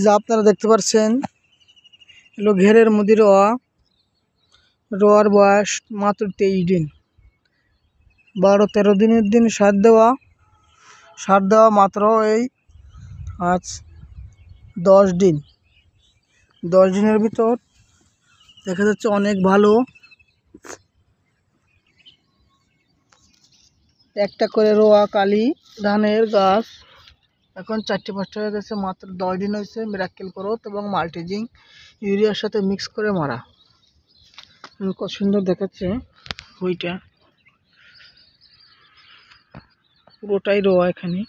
যা আপনারা দেখতে পাচ্ছেন এগুলো ঘেরের মধ্যে রোয়ার বয়স মাত্র 23 দিন। 12-13 দিনের দিন সার দেওয়া মাত্র এই আজ 10 দিন। 10 দিনের ভিতর দেখা যাচ্ছে অনেক ভালো একটা করে রোয়া কালি ধানের গাছ এখন 4টে-5টে হয়ে গেছে। মাত্র 10 দিন হয়েছে। মিরাক্কেল গ্রোথ এবং মাল্টিজিং ইউরিয়ার সাথে মিক্স করে মারা। কত সুন্দর দেখাচ্ছে ওইটা, পুরোটাই রোয়া এখানে।